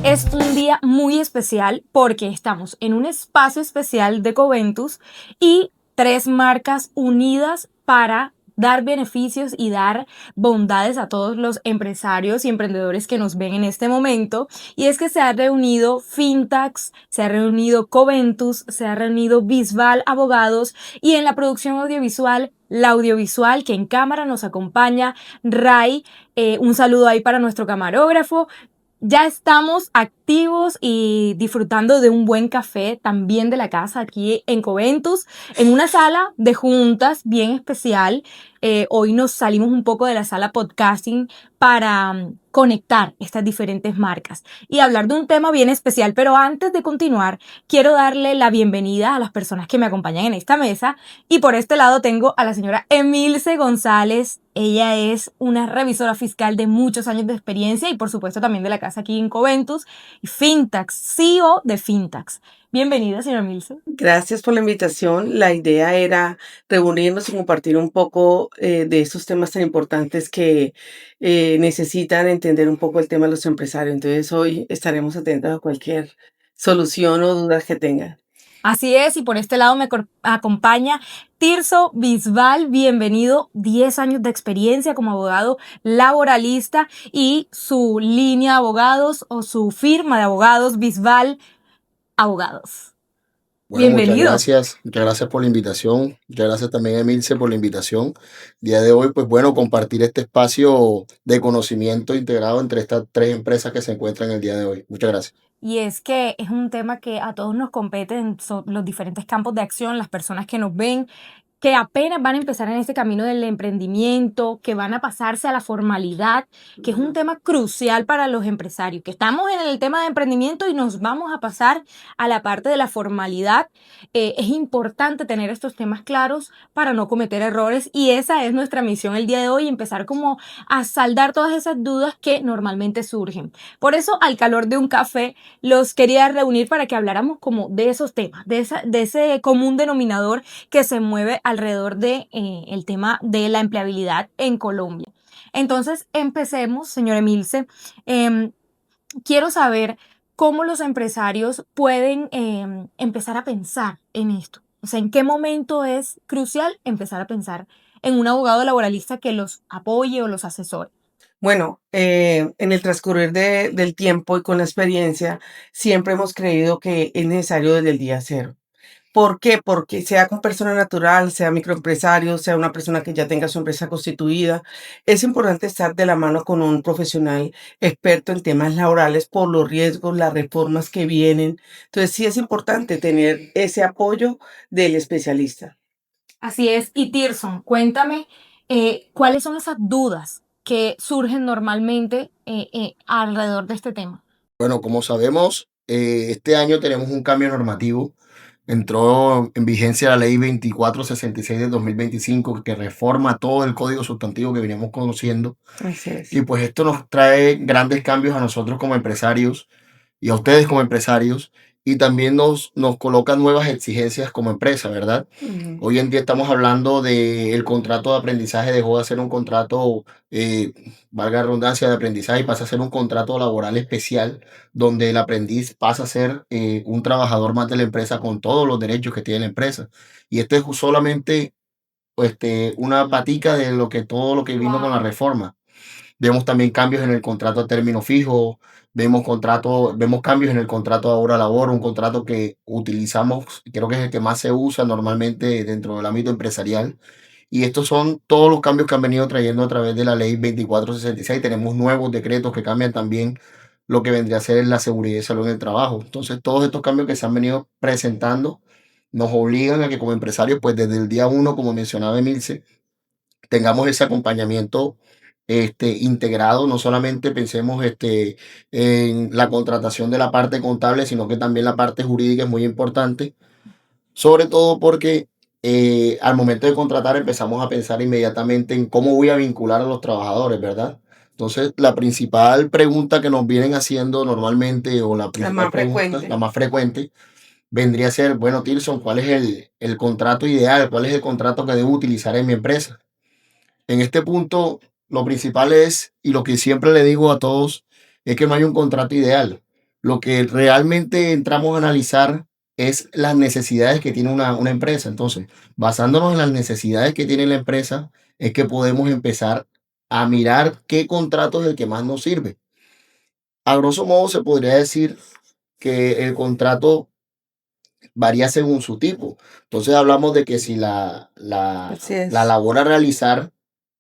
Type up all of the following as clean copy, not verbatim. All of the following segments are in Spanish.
Es un día muy especial porque estamos en un espacio especial de Coventus y tres marcas unidas para dar beneficios y dar bondades a todos los empresarios y emprendedores que nos ven en este momento. Y es que se ha reunido Fintax, se ha reunido Coventus, se ha reunido Bisbal Abogados y en la producción audiovisual, la audiovisual que en cámara nos acompaña Ray. Un saludo ahí para nuestro camarógrafo. Ya estamos activos y disfrutando de un buen café también de la casa aquí en Coventus, en una sala de juntas bien especial. Hoy nos salimos un poco de la sala podcasting para conectar estas diferentes marcas y hablar de un tema bien especial. Pero antes de continuar, quiero darle la bienvenida a las personas que me acompañan en esta mesa. Y por este lado tengo a la señora Emilce González. Ella es una revisora fiscal de muchos años de experiencia y por supuesto también de la casa aquí en Coventus. Y Fintax, CEO de Fintax. Bienvenida, señora Emilce. Gracias por la invitación. La idea era reunirnos y compartir un poco de estos temas tan importantes que necesitan entender un poco el tema de los empresarios. Entonces hoy estaremos atentos a cualquier solución o dudas que tengan. Así es, y por este lado me acompaña Tirso Bisbal, bienvenido, 10 años de experiencia como abogado laboralista y su línea de abogados o su firma de abogados Bisbal Abogados. Bueno, Bienvenido. muchas gracias por la invitación, muchas gracias también a Emilce por la invitación. Día de hoy, pues bueno, compartir este espacio de conocimiento integrado entre estas tres empresas que se encuentran el día de hoy. Muchas gracias. Y es que es un tema que a todos nos compete en los diferentes campos de acción, las personas que nos ven, que apenas van a empezar en este camino del emprendimiento, que van a pasarse a la formalidad, que es un tema crucial para los empresarios, que estamos en el tema de emprendimiento y nos vamos a pasar a la parte de la formalidad. Es importante tener estos temas claros para no cometer errores y esa es nuestra misión el día de hoy, empezar como a saldar todas esas dudas que normalmente surgen. Por eso, al calor de un café, los quería reunir para que habláramos como de esos temas, de ese común denominador que se mueve alrededor de el tema de la empleabilidad en Colombia. Entonces, empecemos, señor Emilce. Quiero saber cómo los empresarios pueden empezar a pensar en esto. O sea, ¿en qué momento es crucial empezar a pensar en un abogado laboralista que los apoye o los asesore? Bueno, en el transcurrir del tiempo y con la experiencia, siempre hemos creído que es necesario desde el día cero. ¿Por qué? Porque sea con persona natural, sea microempresario, sea una persona que ya tenga su empresa constituida, es importante estar de la mano con un profesional experto en temas laborales por los riesgos, las reformas que vienen. Entonces sí es importante tener ese apoyo del especialista. Así es. Y Tirson, cuéntame, ¿cuáles son esas dudas que surgen normalmente alrededor de este tema? Bueno, como sabemos, este año tenemos un cambio normativo. Entró en vigencia la ley 2466 de 2025 que reforma todo el código sustantivo que veníamos conociendo. Así es. Y pues esto nos trae grandes cambios a nosotros como empresarios y a ustedes como empresarios y también nos coloca nuevas exigencias como empresa, ¿verdad? Hoy en día estamos hablando de el contrato de aprendizaje dejó de ser un contrato, valga la redundancia, de aprendizaje y pasa a ser un contrato laboral especial donde el aprendiz pasa a ser un trabajador más de la empresa con todos los derechos que tiene la empresa. Y esto es solamente una patica de todo lo que vino con la reforma. Vemos también cambios en el contrato a término fijo, vemos cambios en el contrato de hora labor, un contrato que utilizamos, creo que es el que más se usa normalmente dentro del ámbito empresarial. Y estos son todos los cambios que han venido trayendo a través de la ley 2466. Tenemos nuevos decretos que cambian también lo que vendría a ser la seguridad y salud en el trabajo. Entonces, todos estos cambios que se han venido presentando nos obligan a que como empresarios, pues desde el día uno, como mencionaba Emilce, tengamos ese acompañamiento integrado, no solamente pensemos en la contratación de la parte contable, sino que también la parte jurídica es muy importante, sobre todo porque al momento de contratar empezamos a pensar inmediatamente en cómo voy a vincular a los trabajadores, ¿verdad? Entonces, la principal pregunta que nos vienen haciendo normalmente, o la principal más pregunta, frecuente. la más frecuente, vendría a ser, bueno, Tilson, ¿cuál es el contrato ideal? ¿Cuál es el contrato que debo utilizar en mi empresa? En este punto, lo principal es, y lo que siempre le digo a todos, es que no hay un contrato ideal. Lo que realmente entramos a analizar es las necesidades que tiene una empresa. Entonces, basándonos en las necesidades que tiene la empresa, es que podemos empezar a mirar qué contrato es el que más nos sirve. A grosso modo, se podría decir que el contrato varía según su tipo. Entonces hablamos de que si Así la es. labor a realizar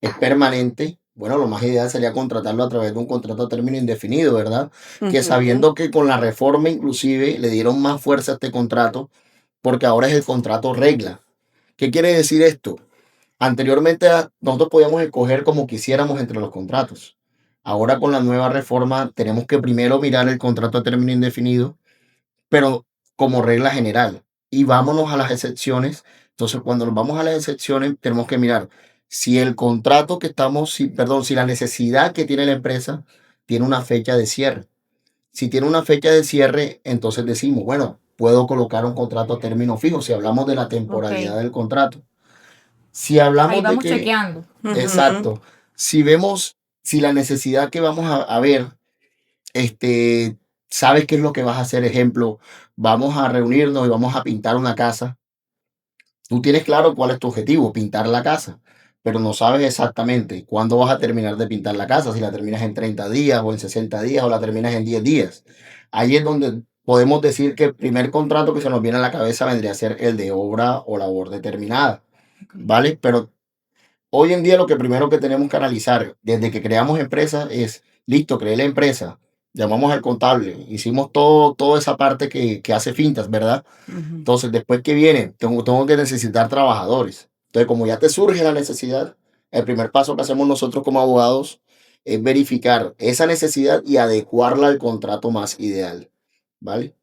es permanente, bueno, lo más ideal sería contratarlo a través de un contrato a término indefinido, ¿verdad? Que Ujú. sabiendo que con la reforma inclusive le dieron más fuerza a este contrato, porque ahora es el contrato regla. ¿Qué quiere decir esto? Anteriormente nosotros podíamos escoger como quisiéramos entre los contratos. Ahora con la nueva reforma tenemos que primero mirar el contrato a término indefinido, pero como regla general. Y vámonos a las excepciones. Entonces, cuando nos vamos a las excepciones, tenemos que mirar si el contrato que estamos, si, perdón, si la necesidad que tiene la empresa tiene una fecha de cierre. Si tiene una fecha de cierre, entonces decimos, bueno, puedo colocar un contrato a término fijo, si hablamos de la Ok, temporalidad del contrato. Si ahí hablamos de vamos que, chequeando. Ujú. exacto, si vemos, si la necesidad que vamos a ver este, sabes qué es lo que vas a hacer. Ejemplo, vamos a reunirnos y vamos a pintar una casa. Tú tienes claro cuál es tu objetivo, pintar la casa, pero no sabes exactamente cuándo vas a terminar de pintar la casa, si la terminas en 30 días o en 60 días o la terminas en 10 días. Ahí es donde podemos decir que el primer contrato que se nos viene a la cabeza vendría a ser el de obra o labor determinada, ¿vale? Pero hoy en día lo que primero que tenemos que analizar desde que creamos empresas es, listo, creé la empresa, llamamos al contable, hicimos toda esa parte que hace fintas, ¿verdad? Ujú. Entonces, después que viene, tengo que necesitar trabajadores. Entonces, como ya te surge la necesidad, el primer paso que hacemos nosotros como abogados es verificar esa necesidad y adecuarla al contrato más ideal, ¿vale?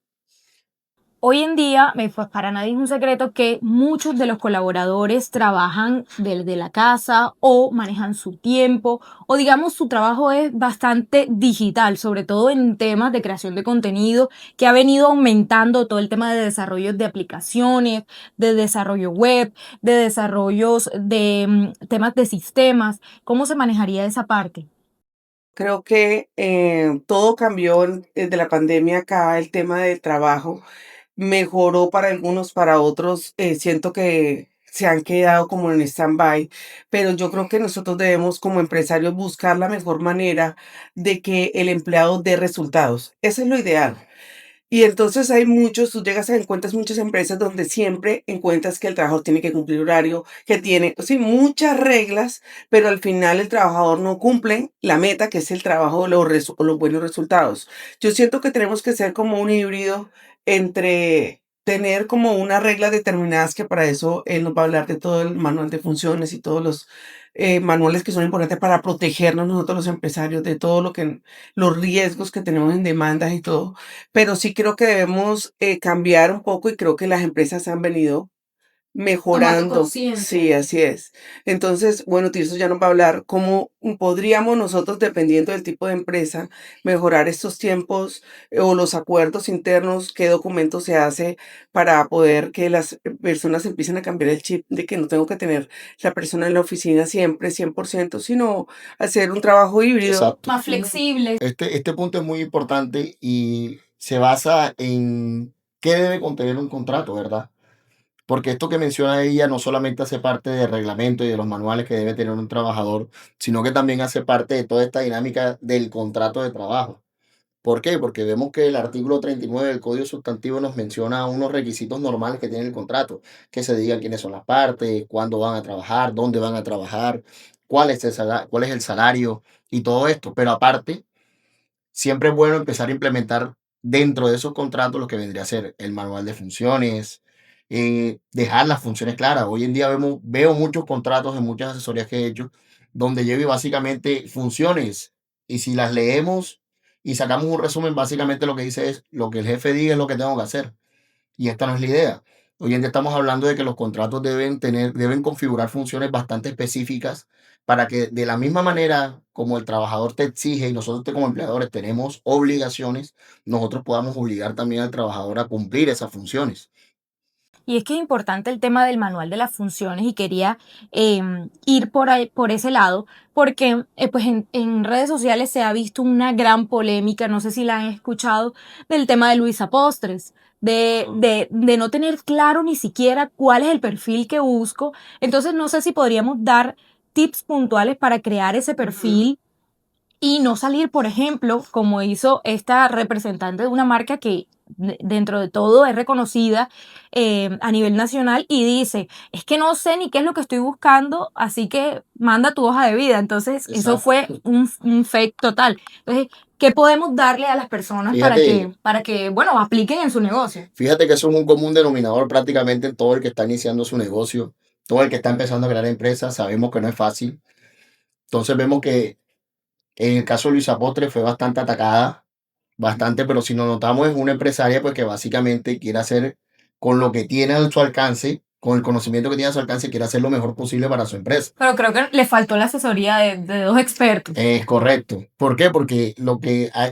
Hoy en día, pues para nadie es un secreto que muchos de los colaboradores trabajan desde la casa o manejan su tiempo o digamos su trabajo es bastante digital, sobre todo en temas de creación de contenido que ha venido aumentando todo el tema de desarrollo de aplicaciones, de desarrollo web, de desarrollos de temas de sistemas. ¿Cómo se manejaría esa parte? Creo que todo cambió desde la pandemia acá, el tema del trabajo mejoró para algunos, para otros siento que se han quedado como en stand-by, pero yo creo que nosotros debemos como empresarios buscar la mejor manera de que el empleado dé resultados. Eso es lo ideal. Y entonces hay muchos, tú llegas a encuentras muchas empresas donde siempre encuentras que el trabajador tiene que cumplir horario, que tiene, sí, muchas reglas, pero al final el trabajador no cumple la meta, que es el trabajo, o los buenos resultados. Yo siento que tenemos que ser como un híbrido entre tener como unas reglas determinadas, que para eso él nos va a hablar de todo el manual de funciones y todos los manuales que son importantes para protegernos nosotros los empresarios de todo lo que, los riesgos que tenemos en demandas y todo, pero sí creo que debemos, cambiar un poco y creo que las empresas han venido Tomando mejorando. conciencia. Sí, así es. Entonces, bueno, Tirso ya nos va a hablar cómo podríamos nosotros, dependiendo del tipo de empresa, mejorar estos tiempos, o los acuerdos internos, qué documento se hace para poder que las personas empiecen a cambiar el chip de que no tengo que tener la persona en la oficina siempre 100%, sino hacer un trabajo híbrido. Exacto. Más flexible. Este punto es muy importante y se basa en qué debe contener un contrato, ¿verdad? Porque esto que menciona ella no solamente hace parte del reglamento y de los manuales que debe tener un trabajador, sino que también hace parte de toda esta dinámica del contrato de trabajo. ¿Por qué? Porque vemos que el artículo 39 del Código Sustantivo nos menciona unos requisitos normales que tiene el contrato, que se digan quiénes son las partes, cuándo van a trabajar, dónde van a trabajar, cuál es el salario y todo esto. Pero aparte, siempre es bueno empezar a implementar dentro de esos contratos lo que vendría a ser el manual de funciones, dejar las funciones claras. Hoy en día veo muchos contratos en muchas asesorías que he hecho donde llevo básicamente funciones y si las leemos y sacamos un resumen, básicamente lo que dice es lo que el jefe diga es lo que tengo que hacer. Y esta no es la idea. Hoy en día estamos hablando de que los contratos deben configurar funciones bastante específicas para que de la misma manera como el trabajador te exige y nosotros como empleadores tenemos obligaciones, nosotros podamos obligar también al trabajador a cumplir esas funciones. Y es que es importante el tema del manual de las funciones y quería ir por ese lado, porque pues en redes sociales se ha visto una gran polémica, no sé si la han escuchado, del tema de Luisa Postres. De no tener claro ni siquiera cuál es el perfil que busco. Entonces no sé si podríamos dar tips puntuales para crear ese perfil y no salir, por ejemplo, como hizo esta representante de una marca que dentro de todo es reconocida a nivel nacional y dice, es que no sé ni qué es lo que estoy buscando, así que manda tu hoja de vida. Entonces, eso fue un fake total. Entonces, ¿qué podemos darle a las personas para que, bueno, apliquen en su negocio? Fíjate que eso es un común denominador prácticamente en todo el que está iniciando su negocio, todo el que está empezando a crear empresas. Sabemos que no es fácil. Entonces vemos que en el caso de Luisa Postre fue bastante atacada, bastante, pero si nos notamos es una empresaria pues que básicamente quiere hacer con lo que tiene a su alcance, con el conocimiento que tiene a su alcance, quiere hacer lo mejor posible para su empresa. Pero creo que le faltó la asesoría de dos expertos. Es correcto. ¿Por qué? Porque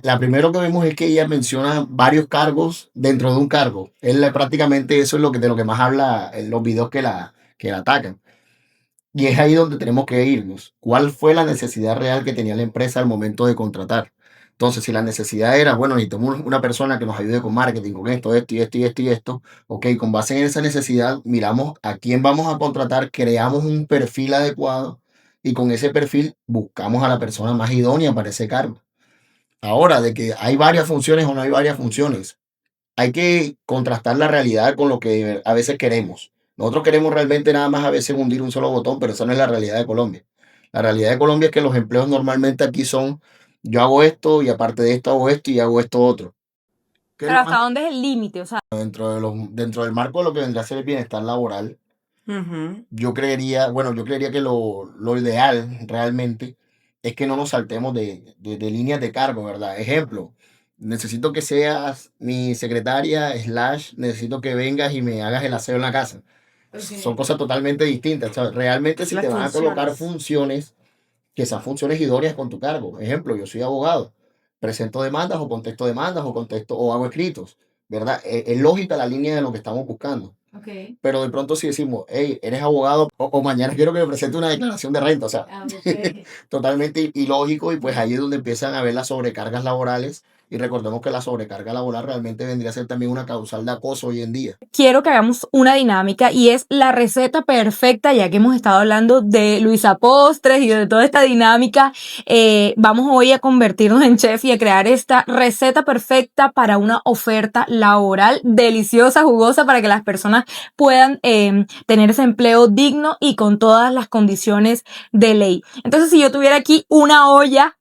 la primero que vemos es que ella menciona varios cargos dentro de un cargo. Prácticamente eso es de lo que más habla en los videos que la atacan. Y es ahí donde tenemos que irnos. ¿Cuál fue la necesidad real que tenía la empresa al momento de contratar? Entonces, si la necesidad era, bueno, necesitamos una persona que nos ayude con marketing, con esto, esto y esto y esto y esto, ok, con base en esa necesidad, miramos a quién vamos a contratar, creamos un perfil adecuado y con ese perfil buscamos a la persona más idónea para ese cargo. Ahora, de que hay varias funciones o no hay varias funciones, hay que contrastar la realidad con lo que a veces queremos. Nosotros queremos realmente nada más a veces hundir un solo botón, pero esa no es la realidad de Colombia. La realidad de Colombia es que los empleos normalmente aquí son, yo hago esto y aparte de esto hago esto y hago esto otro. Pero ¿hasta dónde es el límite? O sea, Dentro del marco de lo que vendría a ser el bienestar laboral, Ujú. yo creería que lo ideal realmente es que no nos saltemos de líneas de cargo, ¿verdad? Ejemplo, necesito que seas mi secretaria, necesito que vengas y me hagas el aseo en la casa. Son cosas totalmente distintas. O sea, realmente si Las te van a colocar funciones. funciones, que sean funciones idóneas con tu cargo. Ejemplo, yo soy abogado, presento demandas o contesto demandas o hago escritos, ¿verdad? Es lógica la línea de lo que estamos buscando. okay. Pero de pronto si decimos, hey, eres abogado o mañana quiero que me presente una declaración de renta, o sea, Okay. totalmente ilógico y pues ahí es donde empiezan a ver las sobrecargas laborales y recordemos que la sobrecarga laboral realmente vendría a ser también una causal de acoso hoy en día. Quiero que hagamos una dinámica y es la receta perfecta, ya que hemos estado hablando de Luisa Postres y de toda esta dinámica. Vamos hoy a convertirnos en chef y a crear esta receta perfecta para una oferta laboral deliciosa, jugosa, para que las personas puedan tener ese empleo digno y con todas las condiciones de ley. Entonces, si yo tuviera aquí una olla,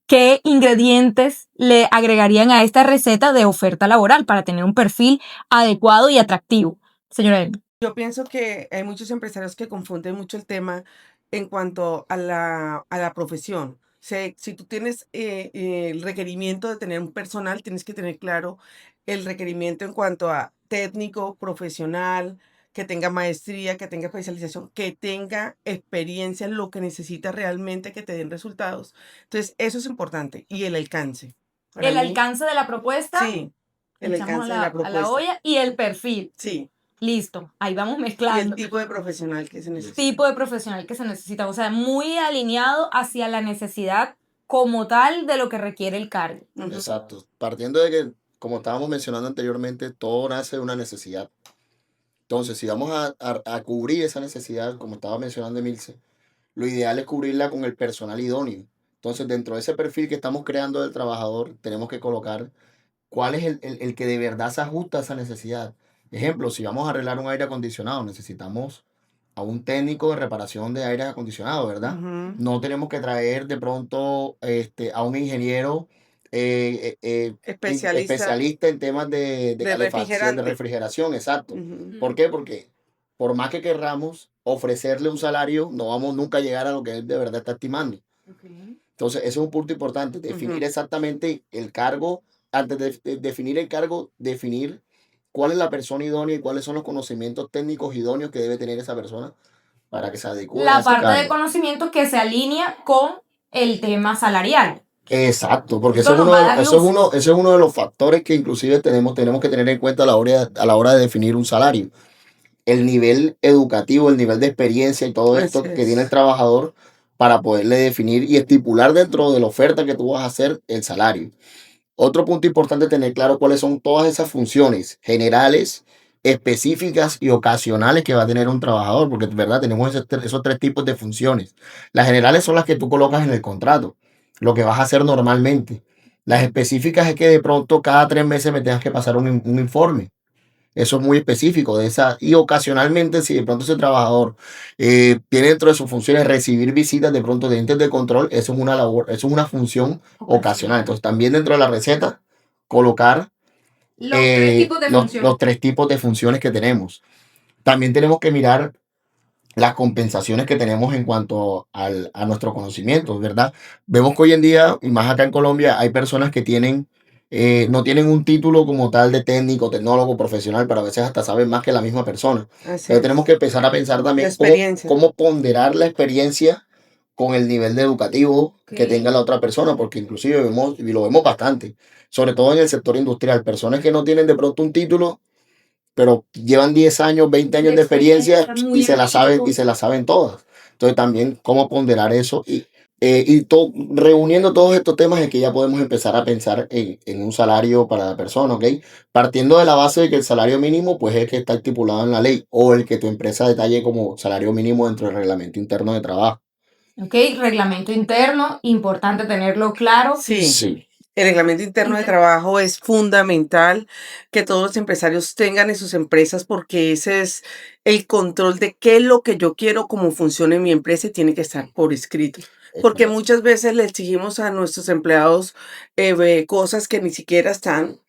¿qué ingredientes le agregarían a esta receta de oferta laboral para tener un perfil adecuado y atractivo? Señora Elena. Yo pienso que hay muchos empresarios que confunden mucho el tema en cuanto a la profesión. Si tú tienes el requerimiento de tener un personal, tienes que tener claro el requerimiento en cuanto a técnico, profesional, que tenga maestría, que tenga especialización, que tenga experiencia en lo que necesita realmente que te den resultados. Entonces, eso es importante. Y el alcance. Para El mí, alcance de la propuesta, sí, el echamos alcance de la a la propuesta. olla y el perfil. Sí. Listo, ahí vamos Y el mezclando. tipo de profesional que se necesita. Tipo de profesional que se necesita, o sea, muy alineado hacia la necesidad como tal de lo que requiere el cargo. Ujú. Exacto. Partiendo de que, como estábamos mencionando anteriormente, todo nace de una necesidad. Entonces, si vamos a cubrir esa necesidad, como estaba mencionando Emilce, lo ideal es cubrirla con el personal idóneo. Entonces, dentro de ese perfil que estamos creando del trabajador, tenemos que colocar cuál es el que de verdad se ajusta a esa necesidad. Ejemplo, si vamos a arreglar un aire acondicionado, necesitamos a un técnico de reparación de aire acondicionado, ¿verdad? Ujú. No tenemos que traer de pronto a un ingeniero Especialista especialista en temas de de calefacción, de refrigerante. refrigeración, exacto. Ujú. ¿Por qué? Porque por más que querramos ofrecerle un salario, no vamos nunca a llegar a lo que él de verdad está estimando. Entonces, ese es un punto importante, definir Ujú. exactamente el cargo. Antes de definir el cargo, definir cuál es la persona idónea y cuáles son los conocimientos técnicos idóneos que debe tener esa persona para que se adecue a La ese parte de cargo. conocimientos que se alinea con el tema salarial. Exacto, porque Eso eso es nos uno va a de, dar eso es luz. uno, eso es uno de los factores que inclusive tenemos que tener en cuenta a la hora de definir un salario. el nivel educativo, el nivel de experiencia y todo esto Así que tiene el es. trabajador para poderle definir y estipular dentro de la oferta que tú vas a hacer el salario. Otro punto importante es tener claro cuáles son todas esas funciones generales, específicas y ocasionales que va a tener un trabajador, porque de verdad tenemos esos tres tipos de funciones. Las generales son las que tú colocas en el contrato, lo que vas a hacer normalmente. Las específicas es que de pronto cada 3 meses me tengas que pasar un informe. Eso es muy específico de esa. Y ocasionalmente, si de pronto ese trabajador tiene dentro de sus funciones recibir visitas de pronto de entes de control, eso es una labor, eso es una función ocasional. Entonces, también dentro de la receta, colocar los tres tipos de funciones que tenemos. También tenemos que mirar las compensaciones que tenemos en cuanto a nuestro conocimiento, ¿verdad? Vemos que hoy en día, y más acá en Colombia, hay personas que no tienen un título como tal de técnico, tecnólogo, profesional, pero a veces hasta saben más que la misma persona. Así Entonces tenemos es. que empezar a pensar La también experiencia. cómo ponderar la experiencia con el nivel de educativo que tenga la otra persona, porque inclusive vemos, y lo vemos bastante, sobre todo en el sector industrial, personas que no tienen de pronto un título pero llevan 10 años, 20 años de experiencia y se la saben todas. Entonces también cómo ponderar eso reuniendo todos estos temas es que ya podemos empezar a pensar en un salario para la persona, ¿ok? Partiendo de la base de que el salario mínimo pues es el que está estipulado en la ley o el que tu empresa detalle como salario mínimo dentro del reglamento interno de trabajo. Ok, reglamento interno, importante tenerlo claro. Sí. Sí. El reglamento interno de trabajo es fundamental que todos los empresarios tengan en sus empresas porque ese es el control de qué es lo que yo quiero, cómo funciona en mi empresa y tiene que estar por escrito. Porque muchas veces le exigimos a nuestros empleados cosas que ni siquiera están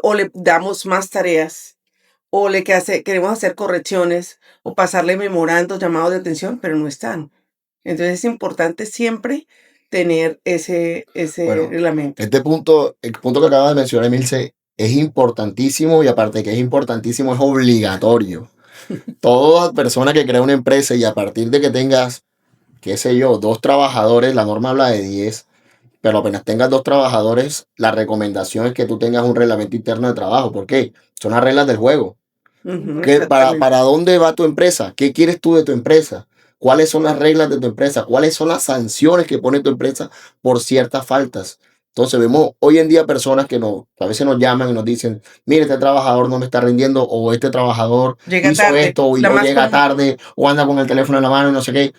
o le damos más tareas o queremos hacer correcciones o pasarle memorandos, llamados de atención, pero no están. Entonces es importante siempre tener ese Bueno, reglamento. el punto que acabas de mencionar, Emilce, es importantísimo y aparte de que es importantísimo, es obligatorio. Toda persona que crea una empresa y a partir de que tengas, qué sé yo, 2 trabajadores, la norma habla de 10, pero apenas tengas 2 trabajadores, la recomendación es que tú tengas un reglamento interno de trabajo. ¿Por qué? Son las reglas del juego. Ujú, ¿Para exactamente. dónde va tu empresa? ¿Qué quieres tú de tu empresa? ¿Cuáles son las reglas de tu empresa? ¿Cuáles son las sanciones que pone tu empresa por ciertas faltas? Entonces vemos hoy en día personas que a veces nos llaman y nos dicen, mire, este trabajador no me está rindiendo o este trabajador Llega hizo tarde, esto la o más llega común. tarde o anda con el teléfono en la mano y no sé qué.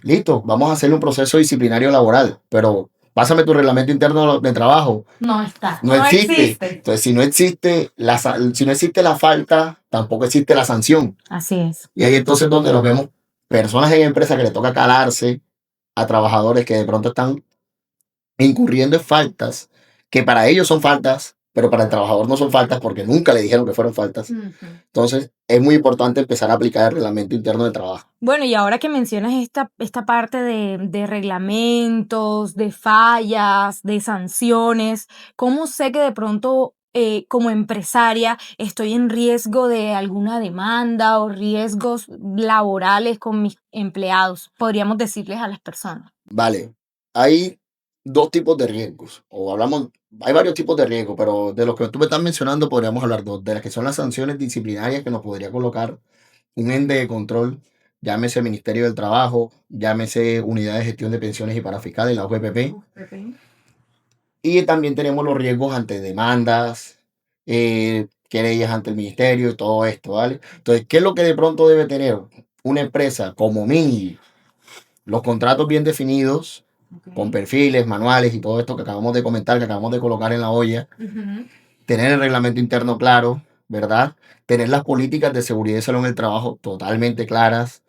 Listo, vamos a hacerle un proceso disciplinario laboral, pero pásame tu reglamento interno de trabajo. No está. No No existe. existe. Entonces, si no existe la falta, tampoco existe la sanción. Así es. Y ahí entonces donde nos vemos personas en empresas que le toca calarse a trabajadores que de pronto están incurriendo en faltas, que para ellos son faltas, pero para el trabajador no son faltas porque nunca le dijeron que fueron faltas. Entonces, es muy importante empezar a aplicar el reglamento interno de trabajo. Bueno, y ahora que mencionas esta parte de reglamentos, de fallas, de sanciones, ¿cómo sé que de pronto como empresaria estoy en riesgo de alguna demanda o riesgos laborales con mis empleados? Podríamos decirles a las personas. Vale, hay 2 tipos de riesgos, hay varios tipos de riesgos, pero de los que tú me estás mencionando podríamos hablar de las que son las sanciones disciplinarias que nos podría colocar un ente de control, llámese Ministerio del Trabajo, llámese Unidad de Gestión de Pensiones y Parafiscales, la UGPP. Y también tenemos los riesgos ante demandas, querellas ante el ministerio y todo esto, ¿vale? Entonces, ¿qué es lo que de pronto debe tener una empresa como mí? Los contratos bien definidos, con perfiles, manuales y todo esto que acabamos de comentar, que acabamos de colocar en la olla. Tener el reglamento interno claro, ¿verdad? Tener las políticas de seguridad y salud en el trabajo totalmente claras,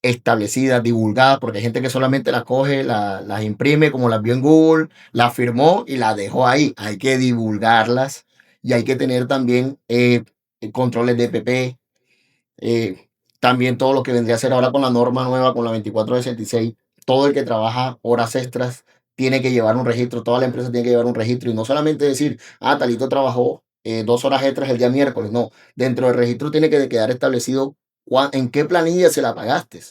establecidas, divulgadas, porque hay gente que solamente las coge, las imprime como las vio en Google, las firmó y las dejó ahí. Hay que divulgarlas y hay que tener también controles de EPP, también todo lo que vendría a ser ahora con la norma nueva, con la 2466, todo el que trabaja horas extras tiene que llevar un registro, toda la empresa tiene que llevar un registro y no solamente decir, talito trabajó 2 horas extras el día miércoles, no, dentro del registro tiene que quedar establecido en qué planilla se la pagaste.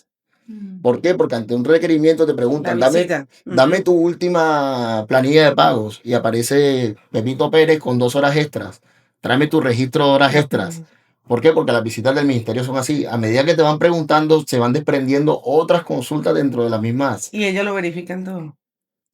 ¿Por qué? Porque ante un requerimiento te preguntan, dame tu última planilla de pagos y aparece Pepito Pérez con 2 horas extras. Tráeme tu registro de horas extras. ¿Por qué? Porque las visitas del ministerio son así. A medida que te van preguntando, se van desprendiendo otras consultas dentro de las mismas. Y ellos lo verifican todo.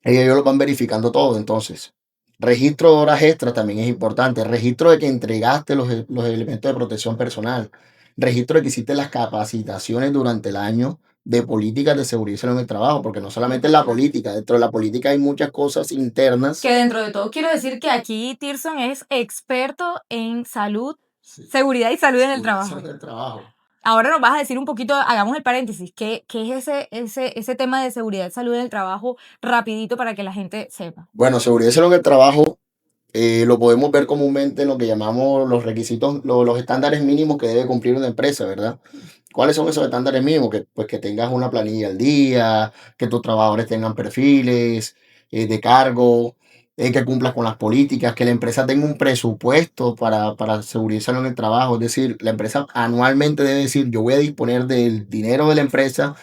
Ellos lo van verificando todo. Entonces, registro de horas extras también es importante. Registro de que entregaste los elementos de protección personal. Registro de que hiciste las capacitaciones durante el año de políticas de seguridad y salud en el trabajo, porque no solamente es la política, dentro de la política hay muchas cosas internas. Que dentro de todo quiero decir que aquí Tirson es experto en salud, seguridad y salud en el trabajo. Ahora nos vas a decir un poquito, hagamos el paréntesis, ¿qué es ese tema de seguridad y salud en el trabajo rapidito para que la gente sepa? Bueno, seguridad y salud en el trabajo lo podemos ver comúnmente en lo que llamamos los requisitos, los estándares mínimos que debe cumplir una empresa, ¿verdad? ¿Cuáles son esos estándares mínimos? Que, pues, que tengas una planilla al día, que tus trabajadores tengan perfiles de cargo, que cumplas con las políticas, que la empresa tenga un presupuesto para seguridad y salud en el trabajo. Es decir, la empresa anualmente debe decir, yo voy a disponer del dinero de la empresa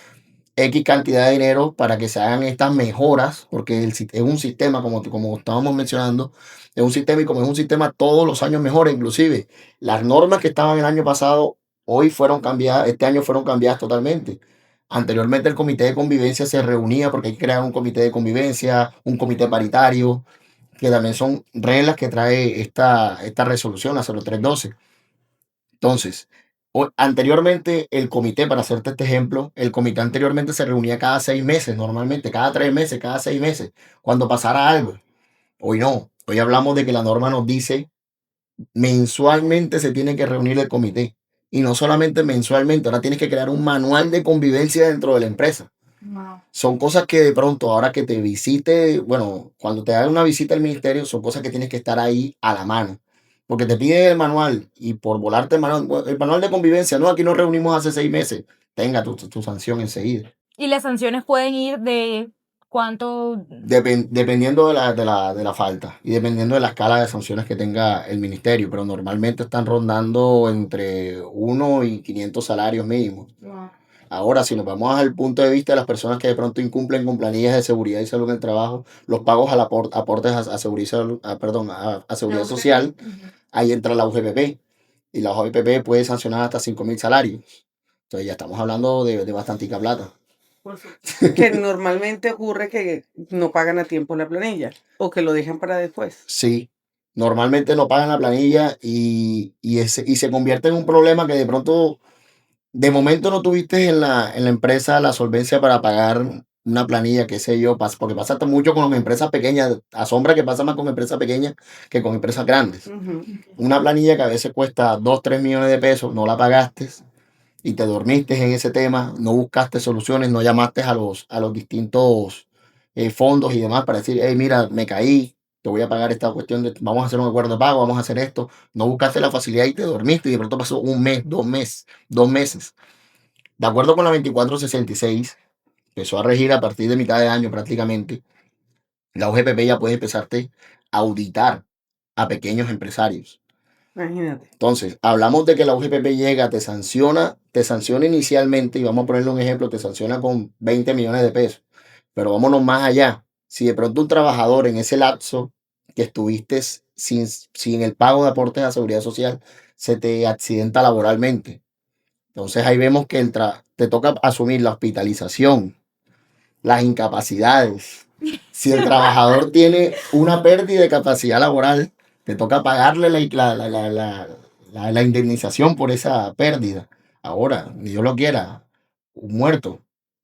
X cantidad de dinero para que se hagan estas mejoras, porque es un sistema, como estábamos mencionando, es un sistema y como es un sistema, todos los años mejora. Inclusive, las normas que estaban el año pasado, hoy fueron cambiadas, este año fueron cambiadas totalmente. Anteriormente el comité de convivencia se reunía porque hay que crear un comité de convivencia, un comité paritario, que también son reglas que trae esta resolución, la 0312. Entonces, anteriormente el comité, para hacerte este ejemplo, el comité anteriormente se reunía cada 6 meses, normalmente, cada 3 meses, cada 6 meses, cuando pasara algo. Hoy no, hoy hablamos de que la norma nos dice mensualmente se tiene que reunir el comité. Y no solamente mensualmente, ahora tienes que crear un manual de convivencia dentro de la empresa. Wow. Son cosas que de pronto, ahora que te visite, bueno, cuando te haga una visita al ministerio, son cosas que tienes que estar ahí a la mano. Porque te piden el manual y por volarte el manual de convivencia, no, aquí nos reunimos hace 6 meses, tenga tu sanción enseguida. Y las sanciones pueden ir de cuánto. Dependiendo de la falta y dependiendo de la escala de sanciones que tenga el ministerio, pero normalmente están rondando entre 1 y 500 salarios mínimos. Wow. Ahora, si nos vamos al punto de vista de las personas que de pronto incumplen con planillas de seguridad y salud en el trabajo, los pagos al aportes a seguridad, a seguridad social, ahí entra la UGPP. Y la UGPP puede sancionar hasta 5.000 salarios. Entonces ya estamos hablando de bastantica plata. Que normalmente ocurre que no pagan a tiempo la planilla o que lo dejan para después. Sí, normalmente no pagan la planilla y se convierte en un problema que de pronto, de momento no tuviste en la empresa la solvencia para pagar una planilla, qué sé yo, porque pasa mucho con las empresas pequeñas, asombra que pasa más con empresas pequeñas que con empresas grandes. Ujú. Una planilla que a veces cuesta 2, 3 millones de pesos, no la pagaste y te dormiste en ese tema, no buscaste soluciones, no llamaste a los distintos fondos y demás para decir, hey, mira, me caí, te voy a pagar esta cuestión, vamos a hacer un acuerdo de pago, vamos a hacer esto. No buscaste la facilidad y te dormiste y de pronto pasó un mes, 2 meses. De acuerdo con la 2466, empezó a regir a partir de mitad de año prácticamente, la UGPP ya puede empezarte a auditar a pequeños empresarios. Imagínate. Entonces, hablamos de que la UGPP llega, te sanciona inicialmente, y vamos a ponerle un ejemplo, te sanciona con 20 millones de pesos. Pero vámonos más allá. Si de pronto un trabajador en ese lapso que estuviste sin el pago de aportes a seguridad social, se te accidenta laboralmente. Entonces ahí vemos que te toca asumir la hospitalización, las incapacidades. Si el trabajador tiene una pérdida de capacidad laboral, te toca pagarle la indemnización por esa pérdida. Ahora, ni Dios lo quiera, un muerto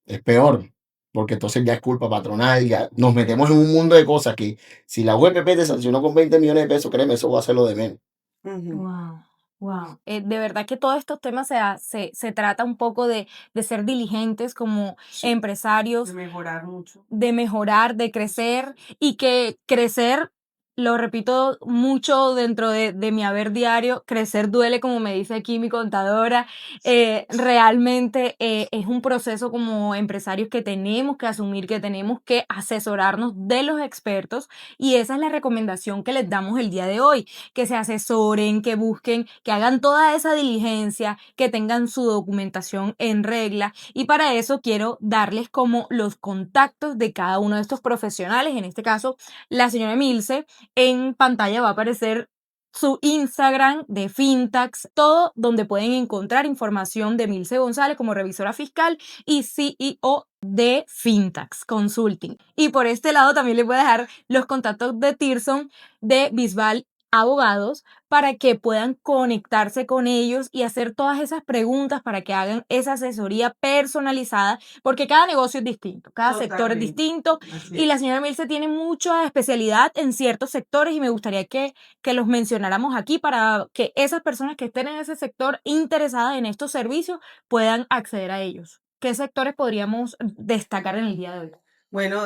es peor, porque entonces ya es culpa patronal, ya nos metemos en un mundo de cosas que si la UEPP te sancionó con 20 millones de pesos, créeme, eso va a ser lo de menos. Ujú. Wow, wow. De verdad que todos estos temas se trata un poco de ser diligentes como Sí. empresarios, De mejorar mucho. de mejorar, de crecer y que crecer, lo repito mucho dentro de mi haber diario, crecer duele, como me dice aquí mi contadora. Realmente es un proceso como empresarios que tenemos que asumir, que tenemos que asesorarnos de los expertos y esa es la recomendación que les damos el día de hoy, que se asesoren, que busquen, que hagan toda esa diligencia, que tengan su documentación en regla y para eso quiero darles como los contactos de cada uno de estos profesionales, en este caso la señora Milce, en pantalla va a aparecer su Instagram de Fintax, todo donde pueden encontrar información de Milce González como revisora fiscal y CEO de Fintax Consulting. Y por este lado también les voy a dejar los contactos de Tirson de Bisbal Abogados para que puedan conectarse con ellos y hacer todas esas preguntas para que hagan esa asesoría personalizada, porque cada negocio es distinto, cada sector es Totalmente. distinto Así y la es. señora Milce tiene mucha especialidad en ciertos sectores y me gustaría que los mencionáramos aquí para que esas personas que estén en ese sector interesadas en estos servicios puedan acceder a ellos. ¿Qué sectores podríamos destacar en el día de hoy? Bueno,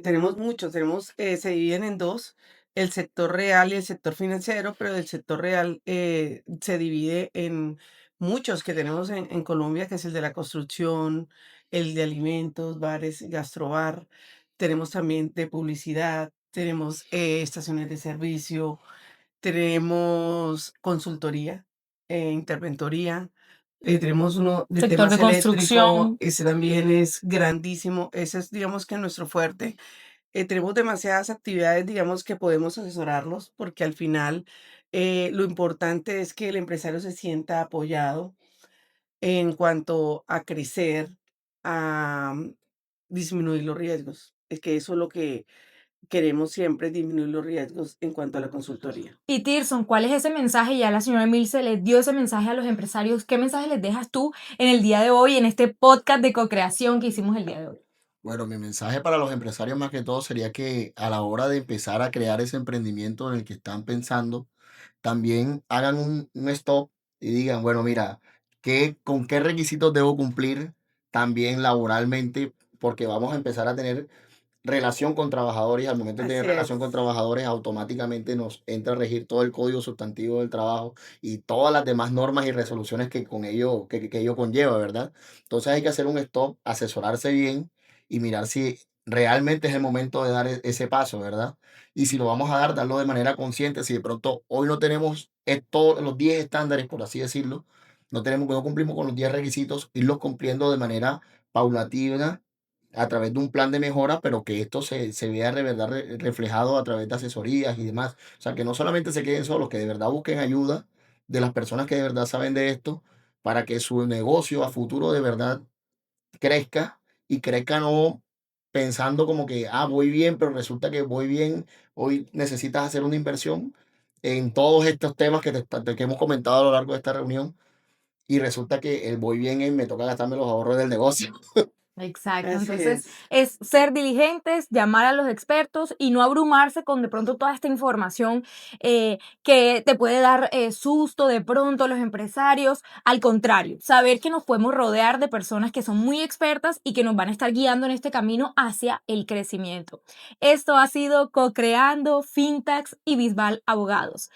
tenemos muchos, se dividen en dos, el sector real y el sector financiero, pero el sector real se divide en muchos que tenemos en Colombia, que es el de la construcción, el de alimentos, bares, gastrobar, tenemos también de publicidad, tenemos estaciones de servicio, tenemos consultoría, interventoría, tenemos uno de Sector de temas eléctrico, construcción. ese también es grandísimo, ese es, digamos que nuestro fuerte. Tenemos demasiadas actividades, digamos, que podemos asesorarlos, porque al final lo importante es que el empresario se sienta apoyado en cuanto a crecer, a disminuir los riesgos. Es que eso es lo que queremos siempre, disminuir los riesgos en cuanto a la consultoría. Y Tirson, ¿cuál es ese mensaje? Ya la señora Milce les dio ese mensaje a los empresarios. ¿Qué mensaje les dejas tú en el día de hoy, en este podcast de co-creación que hicimos el día de hoy? Bueno, mi mensaje para los empresarios más que todo sería que a la hora de empezar a crear ese emprendimiento en el que están pensando, también hagan un stop y digan, bueno, mira, ¿con qué requisitos debo cumplir también laboralmente? Porque vamos a empezar a tener relación con trabajadores y al momento de tener Así relación con es. trabajadores automáticamente nos entra a regir todo el código sustantivo del trabajo y todas las demás normas y resoluciones que con ello, que ello conlleva, ¿verdad? Entonces hay que hacer un stop, asesorarse bien y mirar si realmente es el momento de dar ese paso, ¿verdad? Y si lo vamos a dar, darlo de manera consciente. Si de pronto hoy no tenemos todos los 10 estándares, por así decirlo, no cumplimos con los 10 requisitos, irlos cumpliendo de manera paulatina a través de un plan de mejora, pero que esto se vea de verdad reflejado a través de asesorías y demás. O sea, que no solamente se queden solos, que de verdad busquen ayuda de las personas que de verdad saben de esto para que su negocio a futuro de verdad crezca y crezca no pensando como que, voy bien, pero resulta que voy bien, hoy necesitas hacer una inversión en todos estos temas que hemos comentado a lo largo de esta reunión y resulta que el voy bien me toca gastarme los ahorros del negocio. Exacto, Así entonces es. es ser diligentes, llamar a los expertos y no abrumarse con de pronto toda esta información que te puede dar susto de pronto a los empresarios. Al contrario, saber que nos podemos rodear de personas que son muy expertas y que nos van a estar guiando en este camino hacia el crecimiento. Esto ha sido Co-Creando, Fintax y Bisbal Abogados.